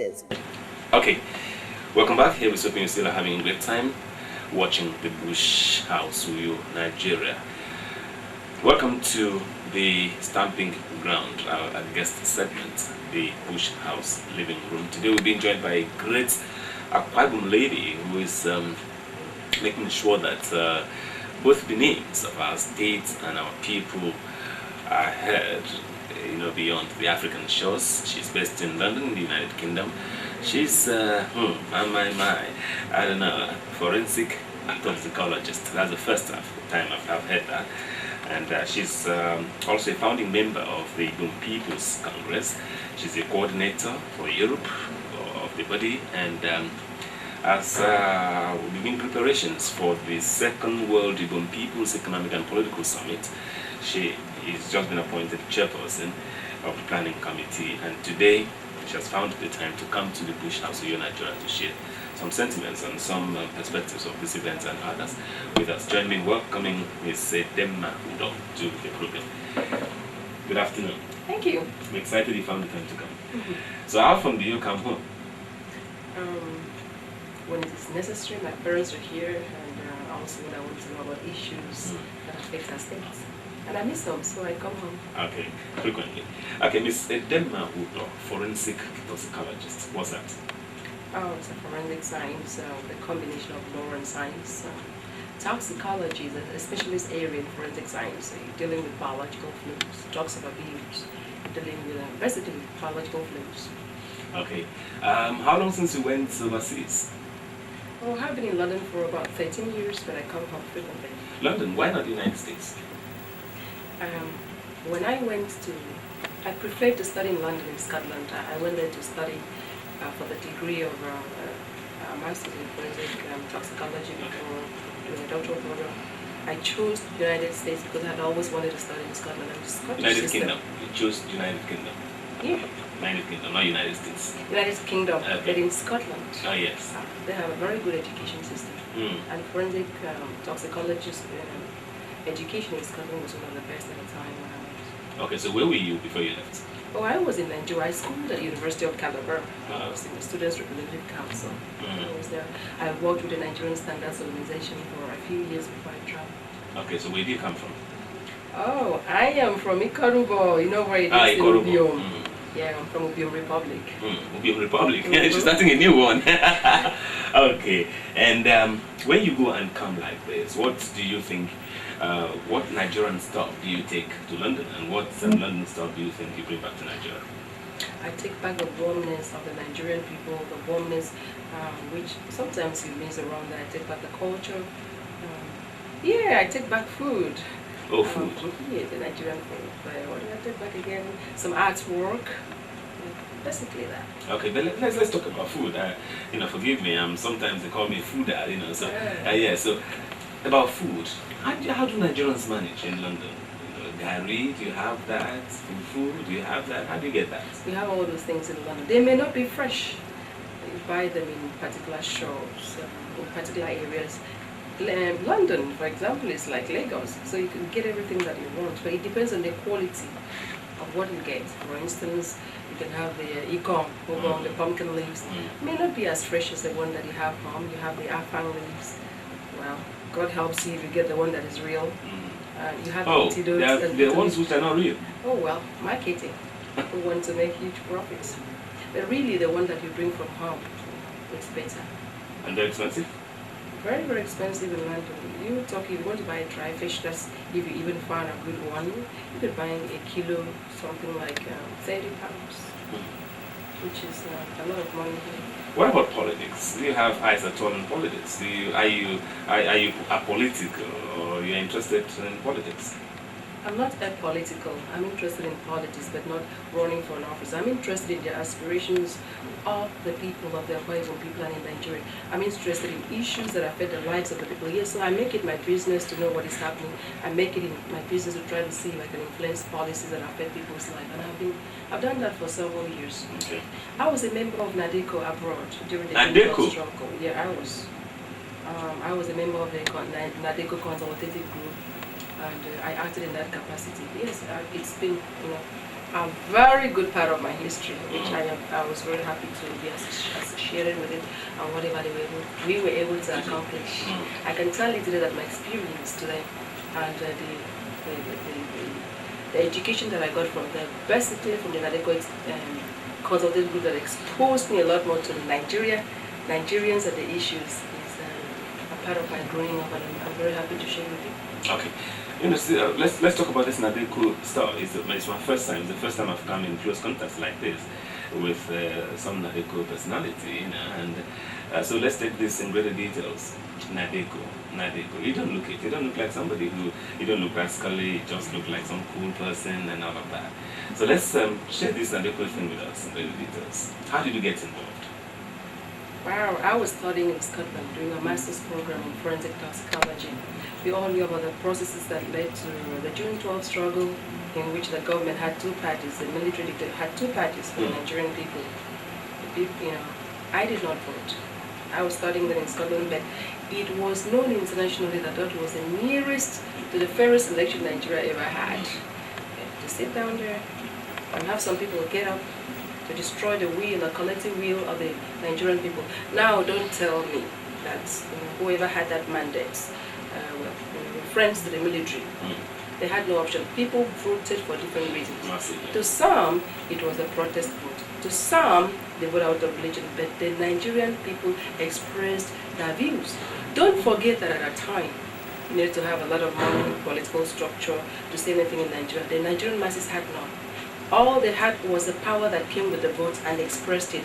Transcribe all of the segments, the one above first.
Okay, welcome back. Here we're hoping you still are having a great time watching the Bush House, Uyo, Nigeria. Welcome to the stamping ground, our guest segment, the Bush House living room. Today we're being joined by a great Akwa lady who is making sure that both the names of our state and our people are heard, beyond the African shores. She's based in London, the United Kingdom. She's, I don't know, forensic toxicologist. That's the first time I've heard that. And she's also a founding member of the Ibom People's Congress. She's a coordinator for Europe of the body, and as we begin preparations for the Second World Ibom People's Economic and Political Summit, she is just been appointed chairperson of the planning committee, and today she has found the time to come to the Bush House, Uyo, Nigeria, to share some sentiments and some perspectives of this event and others with us. Join me in welcoming Ms. Edemma Udoh to the program. Good afternoon. Thank you. I'm excited you found the time to come. So how often do you come home? When it is necessary. My parents are here, and also when I want to know about issues that affect our states. And I miss them, so I come home. Okay, frequently. Okay, Ms. Edemma Udoh, forensic toxicologist. What's that? Oh, it's a forensic science, the combination of law and science. Toxicology is a specialist area in forensic science. So you're dealing with biological fluids, drugs of abuse, dealing with basically biological fluids. Okay. How long since you went overseas? Oh, I've been in London for about 13 years, but I come home frequently. London? Why not the United States? When I I preferred to study in London, in Scotland. I went there to study for the degree of Master's in Forensic Toxicology before doing a doctoral program. I chose the United States because I had always wanted to study in Scotland. United Kingdom. You chose United Kingdom. Yeah. United Kingdom, not United States. United Kingdom, Okay. but in Scotland. Oh, yes. They have a very good education system. And forensic toxicologist education in Scotland was one of the best at the time when I went. Okay, so where were you before you left? Oh, I was in Nigeria. I schooled at the University of Calabar. I was in the Students' Representative Council. I was there. I worked with the Nigerian Standards Organization for a few years before I traveled. Okay, so where do you come from? Oh, I am from Ikorubo. You know where it is in Ibom. Yeah, I'm from Ibom Republic. Ibom Republic. She's starting a new one. Okay, and when you go and come like this, what do you think? What Nigerian stuff do you take to London, and what London stuff do you think you bring back to Nigeria? I take back the warmness of the Nigerian people, the warmness which sometimes you miss around there. I take back the culture. Yeah, I take back food. Oh, food. Yeah, the Nigerian food. But what do I take back again? Some artwork. Basically that. Okay, then let's talk about food. Forgive me. Sometimes they call me fooder. So yeah. So about food, how do Nigerians manage in London? Gari, do you have that? Food, do you have that? How do you get that? We have all those things in London. They may not be fresh. You buy them in particular shops, in particular areas. London, for example, is like Lagos, so you can get everything that you want, but it depends on the quality of what you get. For instance, you can have the Ibom Udoh, the pumpkin leaves. It may not be as fresh as the one that you have home. You have the afang leaves. Well, God helps you if you get the one that is real. You have the ones which are not real. Oh well, marketing. People want to make huge profits. But really, the one that you bring from home, it's better. And they're expensive? Very, very expensive in London. You want to buy a dry fish, that's if you even find a good one, you could buy a kilo, something like 30 pounds, which is a lot of money. What about politics? Do you have eyes at all in politics? Are you apolitical, or you're interested in politics? I'm not apolitical. I'm interested in politics, but not running for an office. I'm interested in the aspirations of the people, of the Akwa people and in Nigeria. I'm interested in issues that affect the lives of the people. Yes, so I make it my business to know what is happening. I make it in my business to try to see if I can influence policies that affect people's life. And I've done that for several years. Okay. I was a member of NADECO abroad during the NADECO struggle. Yeah, I was. I was a member of the NADECO consultative group. And I acted in that capacity. Yes, it's been a very good part of my history, which I was very happy to be associated with it, and whatever we were able to accomplish. I can tell you today that my experience today and the education that I got from them, basically from the Nadeko consultative group that exposed me a lot more to Nigerians and the issues, is a part of my growing up, and I'm very happy to share with you. Okay. You know, see, let's talk about this Nadeko stuff. It's my first time. It's the first time I've come in close contact like this with some Nadeko personality, you know, and so let's take this in greater details. Nadeko. You don't look like somebody who, you don't look rascally, you just look like some cool person and all of that. So let's share this Nadeko thing with us in greater details. How did you get involved? Wow, I was studying in Scotland doing a master's program in forensic toxicology. We all knew about the processes that led to the June 12 struggle, in which the government had two parties, the military had two parties for the Nigerian people. You know, I did not vote. I was studying that in Scotland, but it was known internationally that that was the nearest to the fairest election Nigeria ever had. To sit down there and have some people get up to destroy the will, the collective will of the Nigerian people. Now, don't tell me that whoever had that mandate were friends to the military. They had no option. People voted for different reasons. Massively. To some, it was a protest vote. To some, they voted out of religion. But the Nigerian people expressed their views. Don't forget that at a time, you needed to have a lot of money, political structure to say anything in Nigeria. The Nigerian masses had none. All they had was the power that came with the vote and expressed it.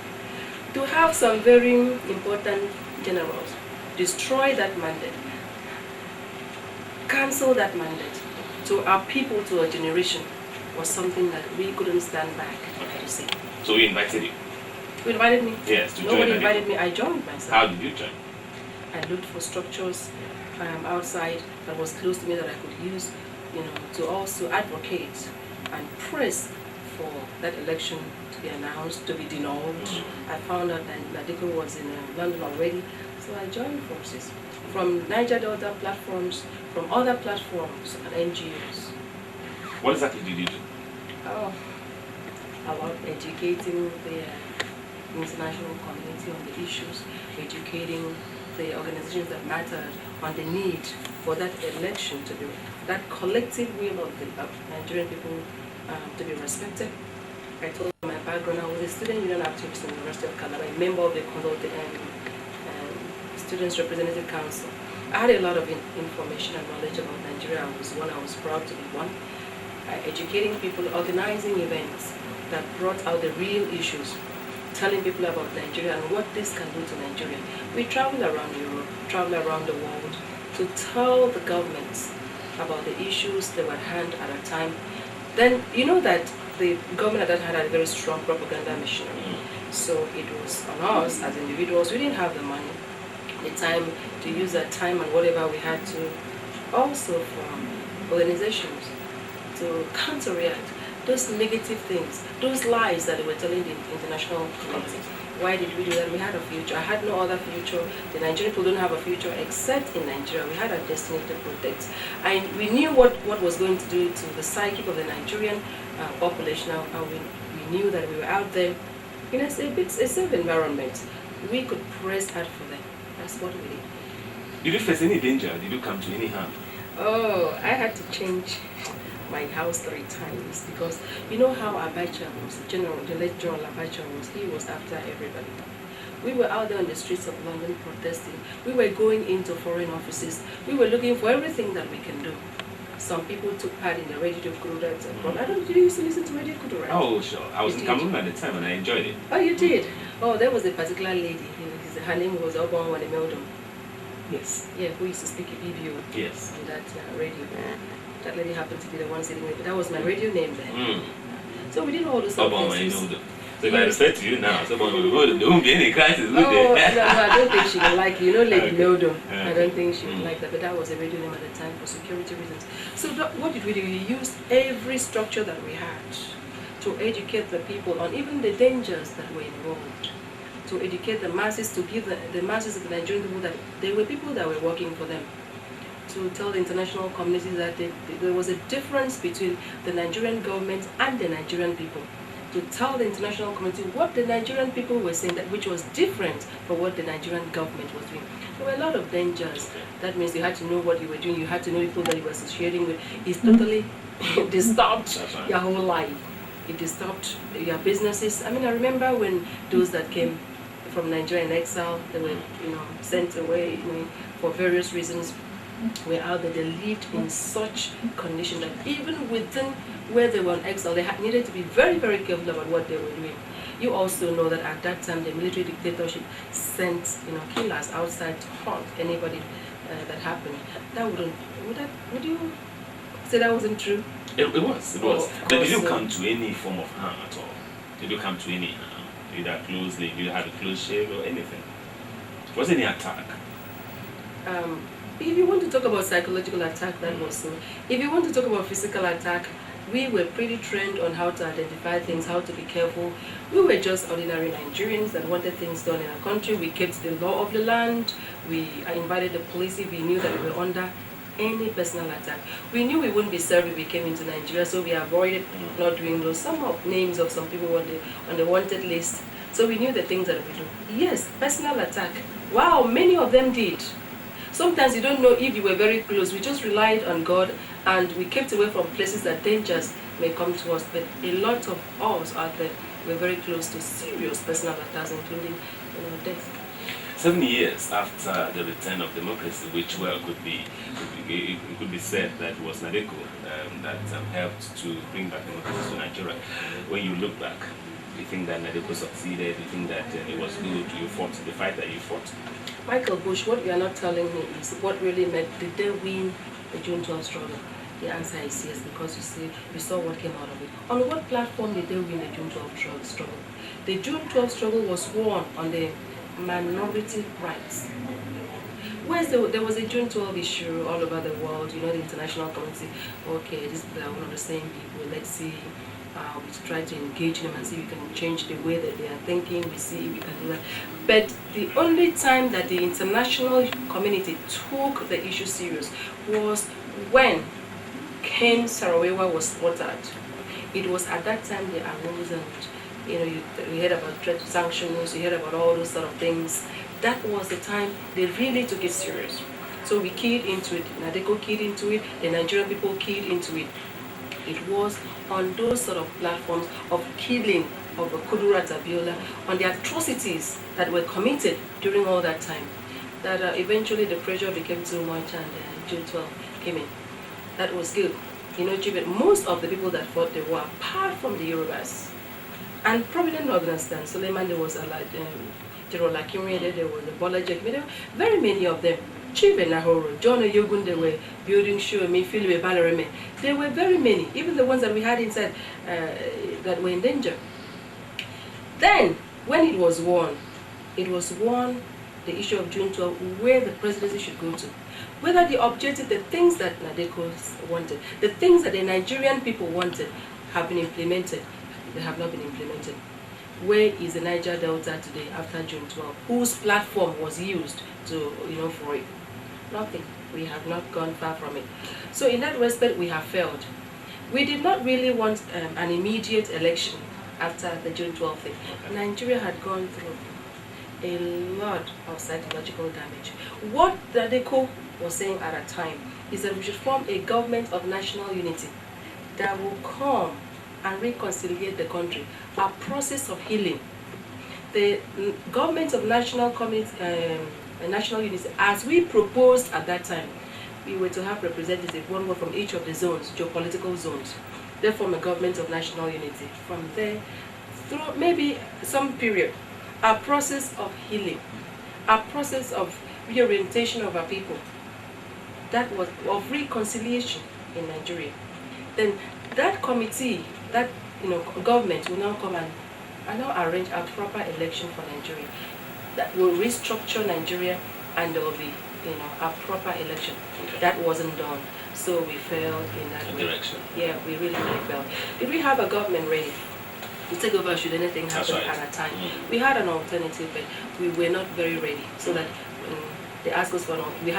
To have some very important generals destroy that mandate, cancel that mandate, to our people, to our generation, was something that we couldn't stand back to see. So we invited you? You invited me? Yes, to join. Nobody invited me. I joined myself. How did you join? I looked for structures outside that was close to me that I could use, to also advocate and press for that election to be announced, to be denounced. I found out that Nadeko was in London already, so I joined forces from Niger Delta platforms, from other platforms and NGOs. What exactly did you do? Oh, about educating the international community on the issues, educating the organizations that mattered on the need for that election to be, that collective will of the Nigerian people to be respected. I told them my background. I was a student union activist in the University of Calabar, a member of the Students Representative Council. I had a lot of information and knowledge about Nigeria. I was proud to be one. Educating people, organizing events that brought out the real issues, telling people about Nigeria and what this can do to Nigeria. We travel around Europe, travel around the world to tell the governments about the issues that were at hand at a time. Then you know that the government at that time had a very strong propaganda machinery. So it was on us as individuals. We didn't have the money, the time to use that time and whatever we had to, also from organizations, to counteract those negative things, those lies that they were telling the international community. Why did we do that? We had a future. I had no other future. The Nigerian people don't have a future except in Nigeria. We had a destiny to protect. And we knew what was going to do to the psyche of the Nigerian population. And we knew that we were out there in a safe environment. We could press hard for them. That's what we did. Did you face any danger? Did you come to any harm? Oh, I had to change my house 3 times because you know how Abacha was, the late General Abacha was, he was after everybody. We were out there on the streets of London protesting. We were going into foreign offices. We were looking for everything that we can do. Some people took part in the Radio Kudu. I don't know, did you used to listen to Radio Kudu, right? Oh, sure. I was in Cameroon at the time and I enjoyed it. Oh, you did? Oh, there was a particular lady. Her name was Ibom Udoh. Yes. Yeah, who used to speak Ibom. Yes. On that radio. That lady happened to be the one sitting with me. That was my radio name then. So we did all those stuff. So if I refer to you now, there won't be any crisis, would there? there? No, I don't think she would like you. Lady Udoh. I don't think she would like that. But that was a radio name at the time for security reasons. So what did we do? We used every structure that we had to educate the people on even the dangers that were involved. To educate the masses, to give the masses of the Nigerian people that there were people that were working for them. to tell the international community that there was a difference between the Nigerian government and the Nigerian people. To tell the international community what the Nigerian people were saying, that which was different from what the Nigerian government was doing. There were a lot of dangers. That means you had to know what you were doing, you had to know people that you were associating with. It's totally disturbed your whole life. It disturbed your businesses. I mean, I remember when those that came from Nigeria in exile, they were, sent away, for various reasons, were out there. They lived in such condition that even within where they were in exile, they needed to be very, very careful about what they were doing. You also know that at that time, the military dictatorship sent, killers outside to hunt anybody that happened. Would you say that wasn't true? It was. Oh, but did you come to any form of harm at all? Did you come to any harm? Either closely, you had a close shave or anything? Was any attack? If you want to talk about psychological attack, that was so. If you want to talk about physical attack, we were pretty trained on how to identify things, how to be careful. We were just ordinary Nigerians that wanted things done in our country. We kept the law of the land. We invited the police if we knew that we were under any personal attack. We knew we wouldn't be served if we came into Nigeria, so we avoided not doing those. Some of names of some people on the wanted list. So we knew the things that we do. Yes, personal attack. Wow, many of them did. Sometimes you don't know if you were very close. We just relied on God and we kept away from places that dangers may come to us. But a lot of us out there were very close to serious personal attacks, including death. 7 years after the return of democracy, which it could be said that it was Nadeko that helped to bring back democracy to Nigeria. When you look back, do you think that Nadeko succeeded? Do you think that it was good? You fought the fight that you fought? Micheal Bush, what you are not telling me is what really meant. Did they win the June 12 struggle? The answer is yes, because you saw what came out of it. On what platform did they win the June 12 struggle? The June 12 struggle was won on the minority rights. There was a June 12 issue all over the world, the international community. Okay, these people are one of the same people. Let's see. We try to engage them and see if we can change the way that they are thinking. We see if we can do that. But the only time that the international community took the issue serious was when Ken Sarawewa was slaughtered. It was at that time they arose and you heard about threat to sanctions, you heard about all those sort of things. That was the time they really took it serious. So we keyed into it. Nadeko keyed into it. The Nigerian people keyed into it. It was on those sort of platforms of killing of Kudura Tabiola, on the atrocities that were committed during all that time, that eventually the pressure became too much and June 12 came in. That was good. Most of the people that fought the war, apart from the Yorubas, and prominent Northerners, Suleiman, there was General Akinwumi, there was Bola Jek, there were very many of them. Chief and Nahoro, John Oyogun, they were building Shuemi, Philwe Balareme. There were very many, even the ones that we had inside that were in danger. Then, when it was won, the issue of June 12, where the presidency should go to. Whether the objective, the things that Nadeko wanted, the things that the Nigerian people wanted have been implemented, they have not been implemented. Where is the Niger Delta today after June 12? Whose platform was used to, for it? Nothing. We have not gone far from it. So in that respect, we have failed. We did not really want an immediate election after the June 12th thing. Nigeria had gone through a lot of psychological damage. What Nadeko was saying at a time is that we should form a government of national unity that will come and reconciliate the country, a process of healing. The government of national unity, as we proposed at that time, we were to have representatives, one from each of the zones, geopolitical zones. They form a government of national unity. From there, through maybe some period, a process of healing, a process of reorientation of our people, that was of reconciliation in Nigeria. Then that committee, that government will now come and now arrange a proper election for Nigeria that will restructure Nigeria, and there will be a proper election. Okay. That wasn't done, so we failed in that direction. Yeah, we really failed. Did we have a government ready to take over should anything happen right. at a time? We had an alternative, but we were not very ready, so that They asked us for no. We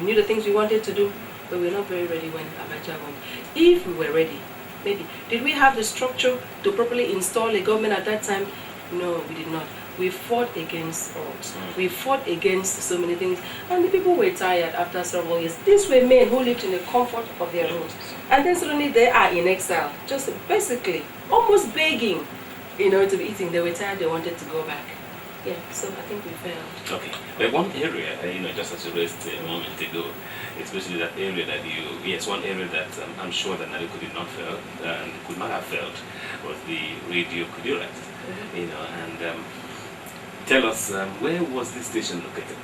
knew the things we wanted to do, but we were not very ready when Abacha went. If we were ready, maybe. Did we have the structure to properly install a government at that time? No, we did not. We fought against odds. We fought against so many things. And the people were tired after several years. These were men who lived in the comfort of their homes. And then suddenly they are in exile, just basically, almost begging, to be eating. They were tired, they wanted to go back. Yeah, so I think we failed. Okay. But one area, just as you raised a moment ago, especially that area that one area that I'm sure that Naliko did not fail, and could not have failed, was the radio Kudirat. And tell us, where was this station located?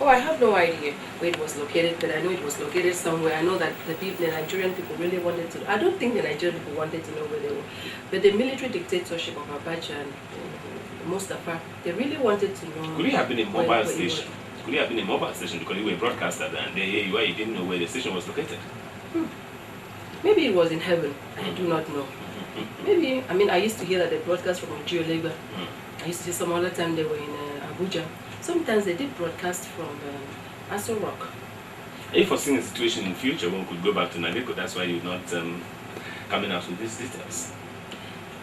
Oh, I have no idea where it was located, but I know it was located somewhere. I know that the Nigerian people really wanted to. I don't think the Nigerian people wanted to know where they were, but the military dictatorship of Abacha and Mustafa, they really wanted to know. Could it have been a mobile station? Could it have been a mobile station because you were a broadcaster and there you are, you didn't know where the station was located? Maybe it was in heaven. I do not know. Maybe, I used to hear that they broadcast from Nigeria. I used to see some other time they were in Abuja. Sometimes they did broadcast from Aso Rock. Are you foreseeing a situation in future when we could go back to Naliko? That's why you're not coming out with these details.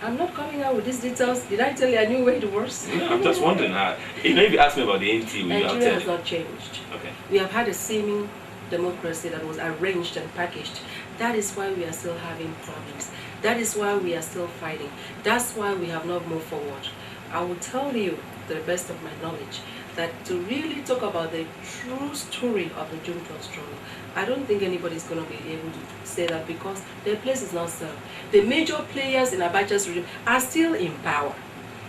I'm not coming out with these details. Did I tell you I knew where it was? No, I'm just wondering how. If you ask me about the NT, Nigeria has not changed. Okay. We have had a seeming democracy that was arranged and packaged. That is why we are still having problems. That is why we are still fighting. That's why we have not moved forward. I will tell you, to the best of my knowledge, that to really talk about the true story of the June 12 struggle, I don't think anybody's going to be able to say that because their place is not served. The major players in Abacha's regime are still in power.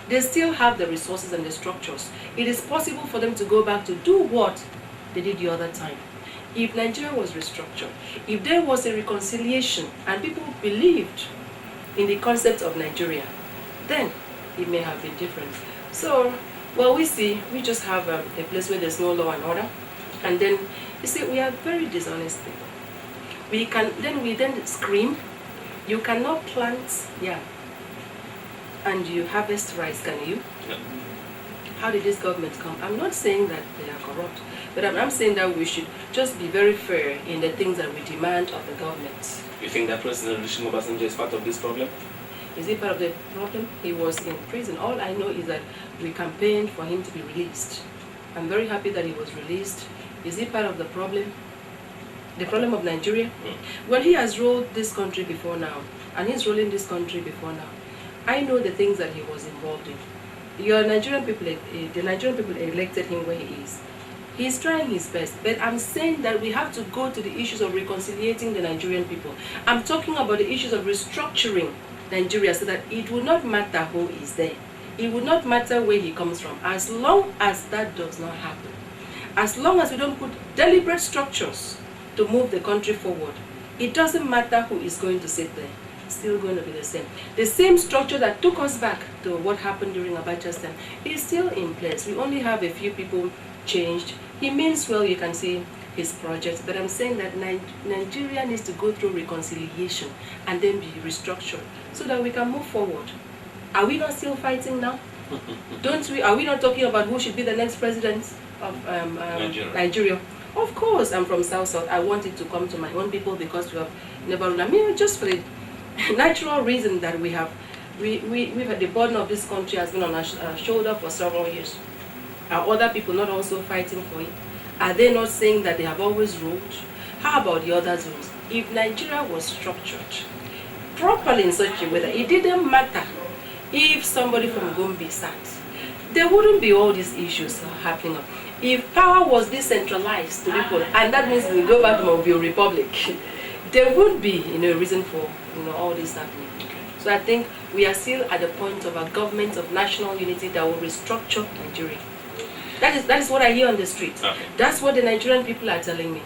They still have the resources and the structures. It is possible for them to go back to do what they did the other time. If Nigeria was restructured, if there was a reconciliation and people believed in the concept of Nigeria, then it may have been different. So, well, we just have a place where there's no law and order. And then, you see, we are very dishonest people. We then scream, you cannot plant and you harvest rice, can you? Yeah. How did this government come? I'm not saying that they are corrupt, but I'm saying that we should just be very fair in the things that we demand of the government. You think that President Olusegun Obasanjo is part of this problem? Is he part of the problem? He was in prison. All I know is that we campaigned for him to be released. I'm very happy that he was released. Is he part of the problem? The problem of Nigeria? Well, he has ruled this country before now, and he's ruling this country before now. I know the things that he was involved in. The Nigerian people elected him where he is. He's trying his best, but I'm saying that we have to go to the issues of reconciliating the Nigerian people. I'm talking about the issues of restructuring Nigeria so that it will not matter who is there. It will not matter where he comes from. As long as that does not happen, as long as we don't put deliberate structures to move the country forward, it doesn't matter who is going to sit there. It's still going to be the same. The same structure that took us back to what happened during Abacha's time is still in place. We only have a few people changed. He means well, you can see his projects, but I'm saying that Nigeria needs to go through reconciliation and then be restructured so that we can move forward. Are we not still fighting now? Are we not talking about who should be the next president of Nigeria? Of course, I'm from South. I wanted to come to my own people because we have never, just for the natural reason that we've had the burden of this country has been on our shoulder for several years. Are other people not also fighting for it? Are they not saying that they have always ruled? How about the other zones? If Nigeria was structured properly in such a way that it didn't matter if somebody from Gombe sat, there wouldn't be all these issues happening. If power was decentralized to people, and that means we go back to Mobile Republic, there would be a reason for all this happening. So I think we are still at the point of a government of national unity that will restructure Nigeria. That is what I hear on the street. Okay. That's what the Nigerian people are telling me.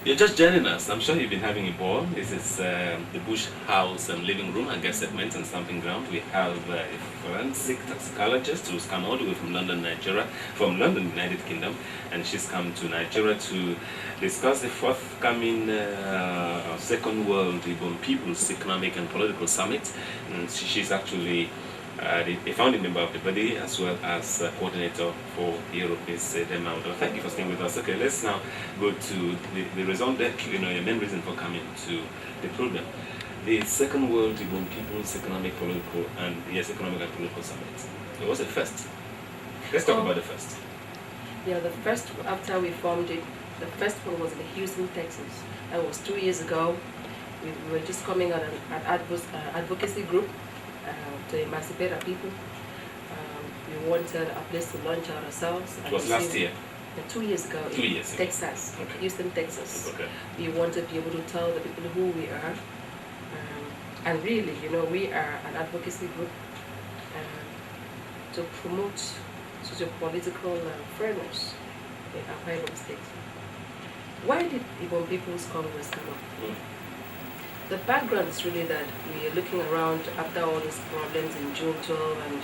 You're just joining us. I'm sure you've been having a ball. This is the Bush House living room and guest segment and stamping ground. We have a forensic toxicologist who's come all the way from London, Nigeria, from London, United Kingdom, and she's come to Nigeria to discuss the forthcoming Second World Ibom People's Economic and Political Summit. And she's actually a founding member of the body, as well as coordinator for Europe, Ms. Edemma Udoh. Thank you for staying with us. Okay, let's now go to the raison d'etre, your main reason for coming to the program. The Second World Ibom People's Economic, Political, and Economic and Political Summit. It was the first. Let's talk about the first. Yeah, the first, after we formed it, the first one was in Houston, Texas. That was 2 years ago. We were just coming out an advocacy group to emancipate our people. We wanted a place to launch out ourselves. It was last year? 2 years ago. 2 years in Texas, okay. Houston, Texas. Okay. We wanted to be able to tell the people who we are. And really, we are an advocacy group to promote socio-political fairness in Akwa Ibom State. Why did Ibom People's Congress come up? The background is really that we are looking around after all these problems in June 12 and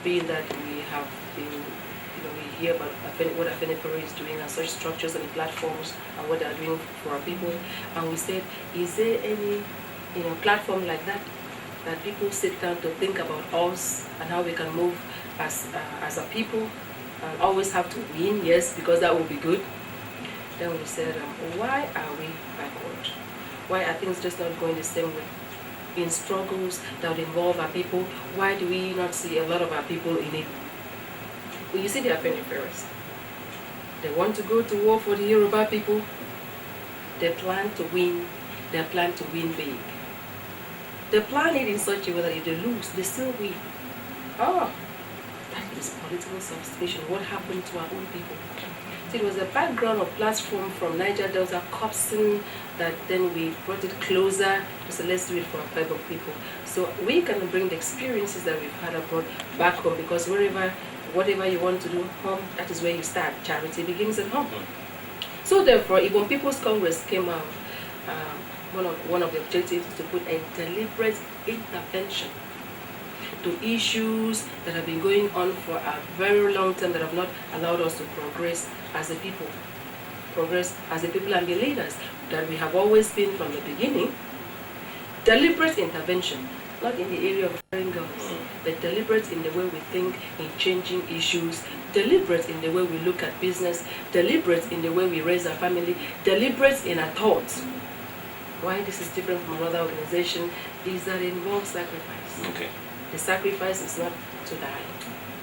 being that we have been, we hear about what Afenifere is doing and such structures and platforms and what they are doing for our people. And we said, is there any platform like that people sit down to think about us and how we can move as a people and always have to win, yes, because that would be good. Then we said, why are we backward? Why are things just not going the same way? In struggles that would involve our people, why do we not see a lot of our people in it? Well, you see the Afeniferes. They want to go to war for the Yoruba people. They plan to win. They plan to win big. They plan it in such a way that if they lose, they still win. Oh, that is political sophistication. What happened to our own people? So it was a background of platform from Niger Delta, Copson, that then we brought it closer to say, let's do it for our Ibom people. So we can bring the experiences that we've had abroad back home, because whatever you want to do home, that is where you start. Charity begins at home. So therefore, Ibom People's Congress came out. One of the objectives is to put a deliberate intervention to issues that have been going on for a very long time that have not allowed us to progress as a people. Progress as a people and be leaders that we have always been from the beginning. Deliberate intervention, not in the area of hiring girls, but deliberate in the way we think in changing issues, deliberate in the way we look at business, deliberate in the way we raise our family, deliberate in our thoughts. Why this is different from another organization is that it involves sacrifice. Okay. The sacrifice is not to die.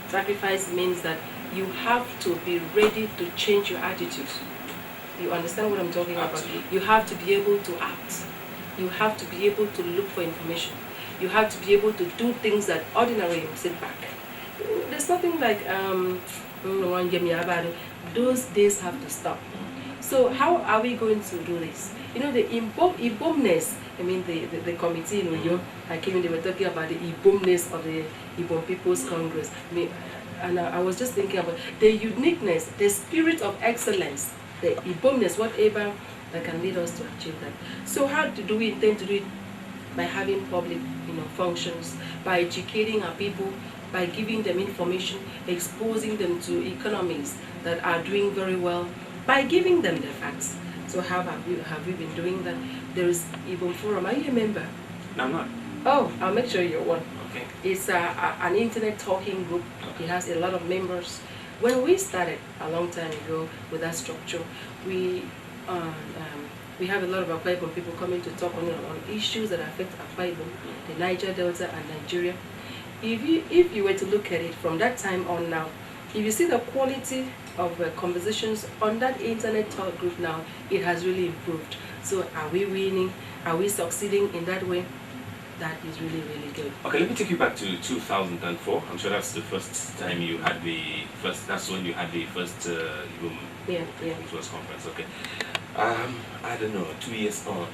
Sacrifice means that you have to be ready to change your attitude. You understand what I'm talking Absolutely. about? You have to be able to act. You have to be able to look for information. You have to be able to do things that ordinarily you sit back. There's nothing like those days have to stop. So how are we going to do this? The Ibomness, the committee in Uyo, I came in, they were talking about the Ibomness of the Ibom People's Congress. And I was just thinking about the uniqueness, the spirit of excellence, the Ibomness, whatever that can lead us to achieve that. So how do we intend to do it? By having public functions, by educating our people, by giving them information, exposing them to economies that are doing very well, by giving them the facts. So how have you been doing that? There is Ibom Forum. Are you a member? No, I'm not. Oh, I'll make sure you're one. Okay. It's an internet talking group. It has a lot of members. When we started a long time ago with that structure, we have a lot of Akwa Ibom people coming to talk on issues that affect Akwa Ibom, the Niger Delta and Nigeria. If you were to look at it from that time on now, if you see the quality of conversations on that internet talk group now, it has really improved. So are we winning? Are we succeeding in that way? That is really, really good. Okay, let me take you back to 2004. I'm sure that's the first time you had that's when you had the first Ibom People's Conference. Okay. I don't know, 2 years on,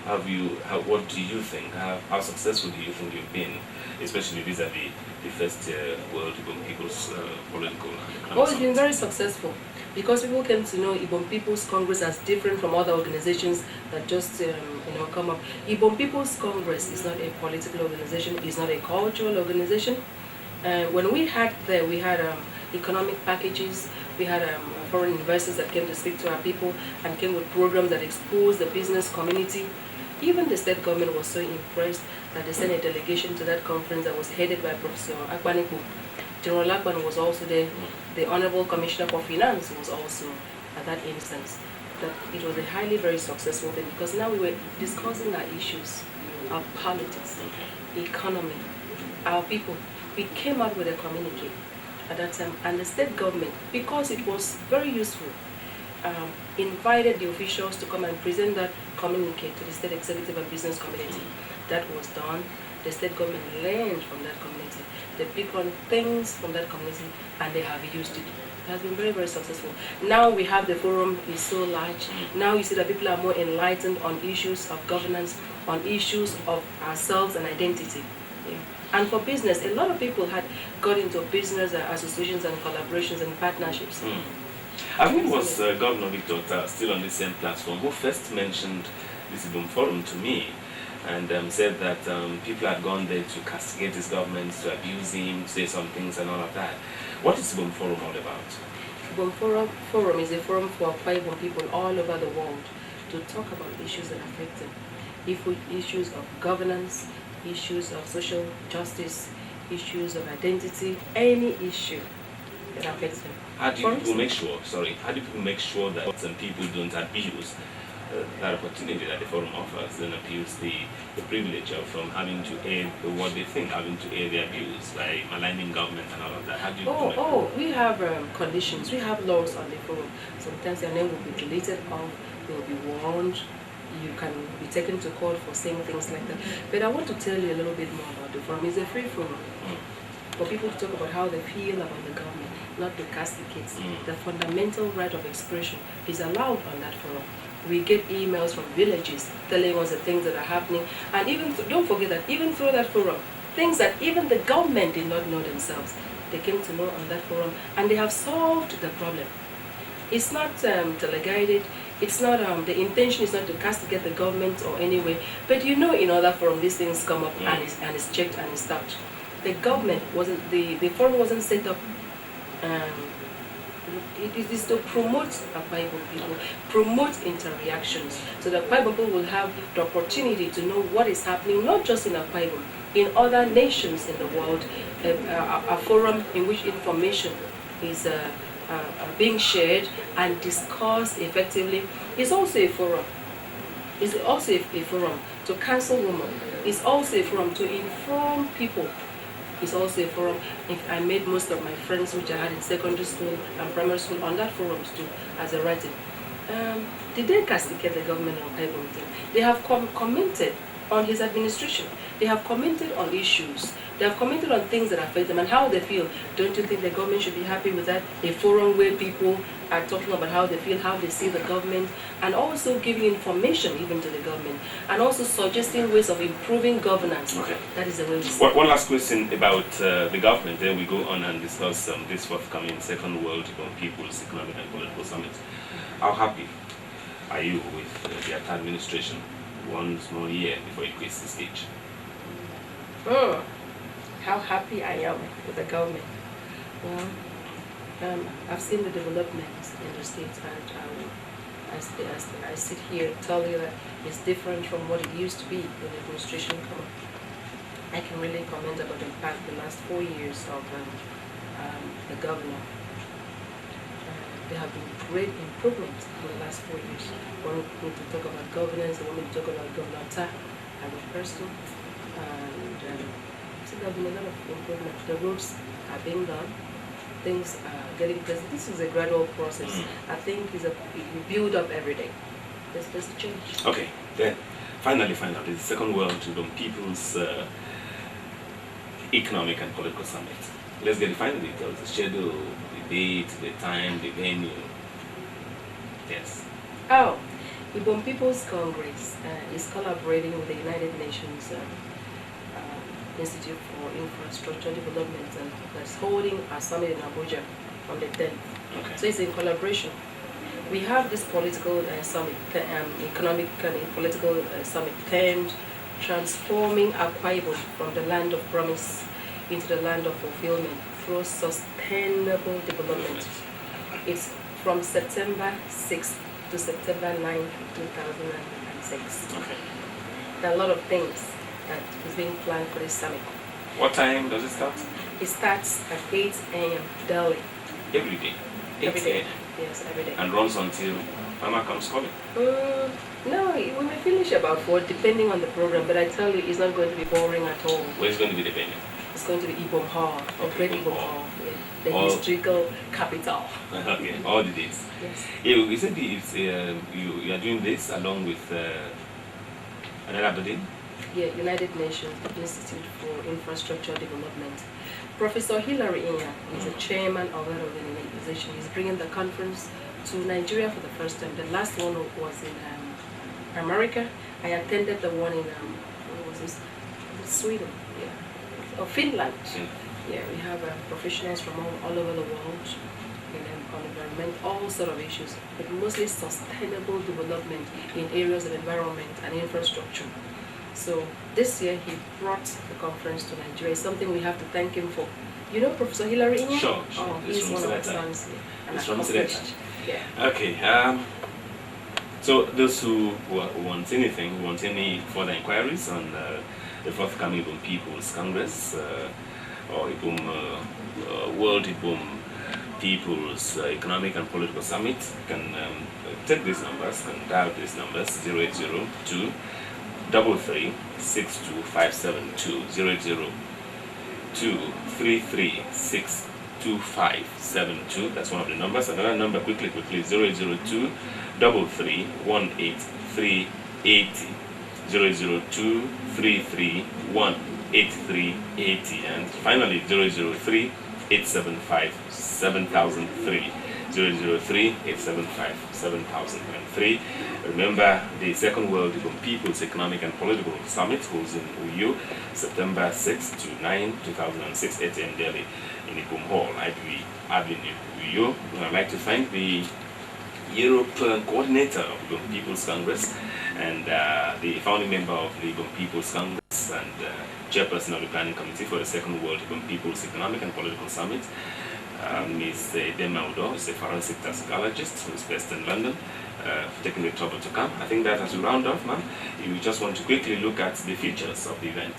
what do you think? How successful do you think you've been, especially vis-a-vis the first World Ibom People's Political and Economic It's been very successful because people came to know Ibom People's Congress as different from other organizations that just come up. Ibom People's Congress is not a political organization, it's not a cultural organization. When we had economic packages, we had foreign investors that came to speak to our people and came with programs that exposed the business community. Even the state government was so impressed that they sent a delegation to that conference that was headed by Professor Akwa. General Akwa was also there. The Honorable Commissioner for Finance was also at that instance. That it was a highly very successful thing because now we were discussing our issues, our politics, economy, our people. We came out with a communique at that time, and the state government, because it was very useful, invited the officials to come and present that communique to the state executive and business community. That was done. The state government learned from that community. They picked on things from that community and they have used it. It has been very, very successful. Now we have the forum is so large. Now you see that people are more enlightened on issues of governance, on issues of ourselves and identity. Yeah. And for business, a lot of people had got into business associations and collaborations and partnerships. I think it was Governor Victor, still on the same platform, who first mentioned this Ibom Forum to me and said that people had gone there to castigate his government, to abuse him, say some things and all of that. What is Ibom Forum all about? Ibom Forum is a forum for Akwa Ibom people all over the world to talk about issues that affect them. Issues of governance, issues of social justice, issues of identity, any issue that affects them. How do people make sure that some people don't abuse that opportunity that the forum offers, then abuse the privilege of having to aid what they think, having to aid the abuse by maligning government and all of that? How do you we have conditions, we have laws on the forum. Sometimes your name will be deleted off, you will be warned, you can be taken to court for saying things like that. But I want to tell you a little bit more about the forum. It's a free forum for people to talk about how they feel about the government, not to castigate. The fundamental right of expression is allowed on that forum. We get emails from villages telling us the things that are happening, and even don't forget that even through that forum, things that even the government did not know themselves, they came to know on that forum, and they have solved the problem. It's not teleguided. It's not the intention is not to castigate the government or any way, but in other forum these things come up and it's checked and it's stopped. The government wasn't the forum wasn't set up. It is to promote Akwa Ibom people, promote interreactions, so that Akwa Ibom people will have the opportunity to know what is happening, not just in Akwa Ibom, in other nations in the world. A forum in which information is being shared and discussed effectively is also a forum. It's also a forum to counsel women. It's also a forum to inform people. It's also a forum. If I made most of my friends, which I had in secondary school and primary school, on that forums too, as a writing. Did they castigate the government of Ibom? They have commented on his administration. They have commented on issues. They have commented on things that affect them and how they feel. Don't you think the government should be happy with that? A forum where people are talking about how they feel, how they see the government, and also giving information even to the government, and also suggesting ways of improving governance. Okay. That is the way we see it. One last question about the government, then we go on and discuss this forthcoming Second World People's Economic and Political Summit. How happy are you with the administration? One more year before it quits the stage. How happy I am with the government. Well, I've seen the developments in the states, and I sit here and tell you that it's different from what it used to be when the administration came up. I can really comment about the last 4 years of the governor. There have been great improvements in the last 4 years. One need to talk about governance, one need to talk about Governor Ta as a person, and so there have been a lot of improvements. The roads are being done, things are getting better. This is a gradual process. I think you build up every day. There's just a change. Okay, then finally, the Second World People's Economic and Political Summit. Let's get the final details, the schedule, the date, the time, the venue. Yes. Ibom People's Congress is collaborating with the United Nations Institute for Infrastructure Development, and that's holding a summit in Abuja on the 10th. Okay. So it's in collaboration. We have this political summit, economic and political summit termed Transforming Akwa Ibom from the land of promise into the land of fulfillment through sustainable development. It's from September 6th to September 9th, 2006. Okay. There are a lot of things that is being planned for this summit. What time does it start? It starts at 8 a.m. daily. Every day. 8 Every day. a.m. Yes, every day. And runs until Mama comes calling. No, we may finish about 4 depending on the program, but I tell you, it's not going to be boring at all. Where's going to be the venue? It's going to be Ibom Hall, the great Ibom Hall, the historical capital. Okay, all the days. Yes. Yeah, you said you are doing this along with another body? Yeah, United Nations Institute for Infrastructure Development. Professor Hilary Inya is the chairman of that organization. He's bringing the conference to Nigeria for the first time. The last one was in America. I attended the one in what was this? Sweden, yeah, or Finland. Yeah, we have professionals from all over the world on environment, all sort of issues, but mostly sustainable development in areas of environment and infrastructure. So this year he brought the conference to Nigeria. It's something we have to thank him for. You know Professor Hilary Inya? Sure. Oh, he's one of our sons. It's from Selecta. Yeah. Okay. So those who want anything, who want any further inquiries on the forthcoming Ibom People's Congress or Ibom World Ibom People's Economic and Political Summit, can take these numbers, can dial these numbers 0802 33 62572 002 33 62572. That's one of the numbers. Another number, quickly 002 33 18380 002 33 18380, and finally 003 875 7003 003 875 7003. Remember, the Second World Ibom People's Economic and Political Summit holds in Uyo, September 6 to 9, 2006, 8 a.m. Delhi in Ibom Hall, IBE Avenue, Uyo. I'd like to thank the Europe coordinator of the Ibom People's Congress and the founding member of the Ibom People's Congress and chairperson of the planning committee for the Second World Ibom People's Economic and Political Summit. Ms. Edemma Udoh is a forensic toxicologist who is based in London, taking the trouble to come. I think that as we round off, ma'am, you just want to quickly look at the features of the event.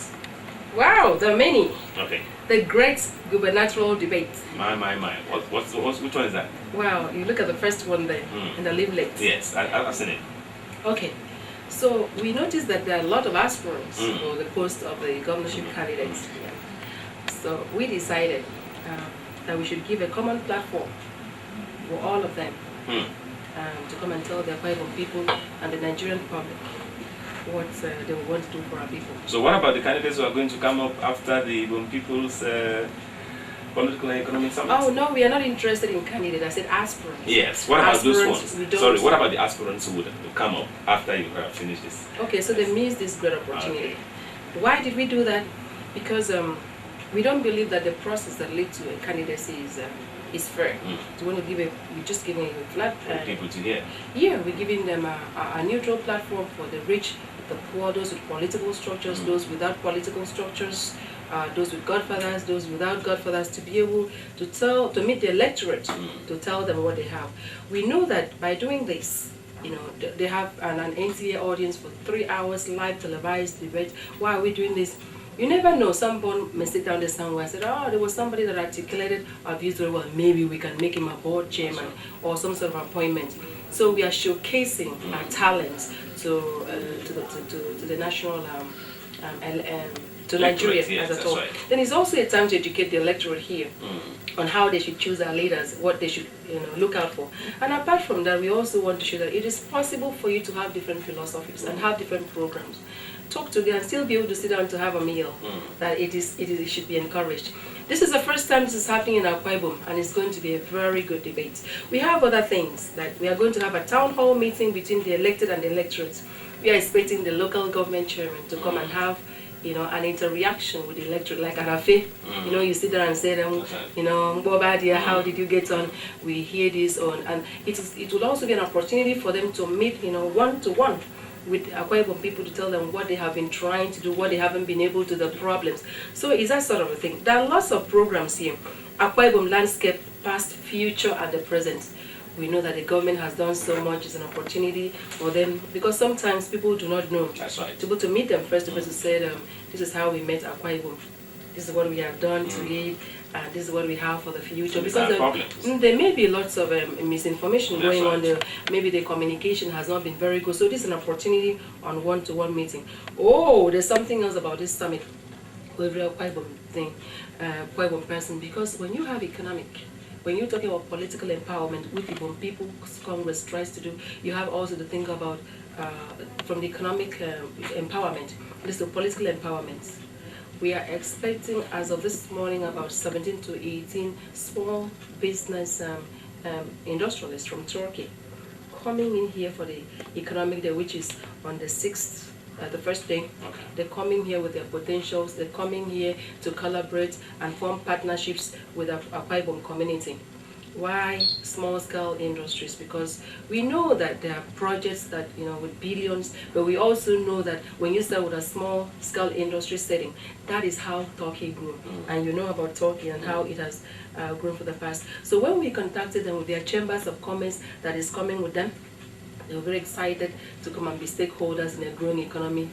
Wow, there are many. Okay. The great gubernatorial debate. My. Which one is that? Wow, you look at the first one there in the leaflet. Yes, I've seen it. Okay. So we noticed that there are a lot of aspirants for the post of the governorship candidates. Yeah. So we decided that we should give a common platform for all of them to come and tell the Akwa Ibom people and the Nigerian public what they want to do for our people. So what about the candidates who are going to come up after the Ibom People's Political and Economic Summit? Oh no, we are not interested in candidates. I said aspirants. Yes. What about those Aspirants, ones? Sorry. What about the aspirants who would come up after you have finished this? Okay, so they missed this great opportunity. Okay. Why did we do that? Because we don't believe that the process that leads to a candidacy is fair. So we're just giving a flat for people to hear. Yeah, we're giving them a neutral platform for the rich, the poor, those with political structures, those without political structures, those with godfathers, those without godfathers, to be able to meet the electorate, to tell them what they have. We know that by doing this, you know, they have an NTA audience for 3 hours, live televised debate. Why are we doing this? You never know, someone may sit down there somewhere and say, oh, there was somebody that articulated our views very well, maybe we can make him a board chairman or some sort of appointment. So we are showcasing our talents to the national, to Nigeria as a whole. Right. Then it's also a time to educate the electorate here on how they should choose our leaders, what they should look out for. And apart from that, we also want to show that it is possible for you to have different philosophies and have different programs. Talk to them and still be able to sit down to have a meal. That it should be encouraged. This is the first time this is happening in Akwa Ibom, and it's going to be a very good debate. We have other things, that we are going to have a town hall meeting between the elected and the electorate. We are expecting the local government chairman to come and have an interaction with the electorate, like Arafe. You sit there and say, Bobadia, how did you get on? We hear this on, and it will also be an opportunity for them to meet, one-to-one with Akwa Ibom people, to tell them what they have been trying to do, what they haven't been able to, the problems. So it's that sort of a thing. There are lots of programs here. Akwa Ibom landscape, past, future, and the present. We know that the government has done so much. It's an opportunity for them, because sometimes people do not know. That's right. To go to meet them face to face, to say, this is how we met Akwa Ibom. This is what we have done to it, and this is what we have for the future. Because there may be lots of misinformation going on there. Maybe the communication has not been very good. So this is an opportunity on one-to-one meeting. Oh, there's something else about this summit with real Akwa Ibom thing, Akwa Ibom person. Because when you have when you're talking about political empowerment, which Ibom People's Congress tries to do, you have also to think about from the economic empowerment. This is political empowerment. We are expecting, as of this morning, about 17 to 18 small business industrialists from Turkey coming in here for the economic day, which is on the 6th, the first day. Okay. They're coming here with their potentials. They're coming here to collaborate and form partnerships with the Akwa Ibom community. Why small-scale industries? Because we know that there are projects that, with billions, but we also know that when you start with a small-scale industry setting, that is how Turkey grew. And you know about Turkey and how it has grown for the past. So when we contacted them with their chambers of commerce that is coming with them, they were very excited to come and be stakeholders in a growing economy.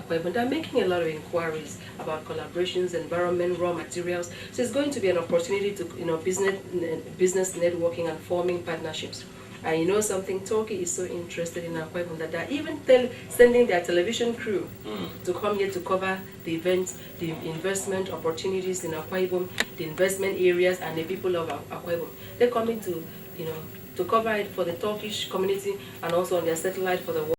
They're making a lot of inquiries about collaborations, environment, raw materials. So it's going to be an opportunity to, business networking and forming partnerships. And you know something, Turkey is so interested in Akwa Ibom that they're even sending their television crew to come here to cover the events, the investment opportunities in Akwa Ibom, the investment areas, and the people of Akwa Ibom. They're coming to, to cover it for the Turkish community and also on their satellite for the world.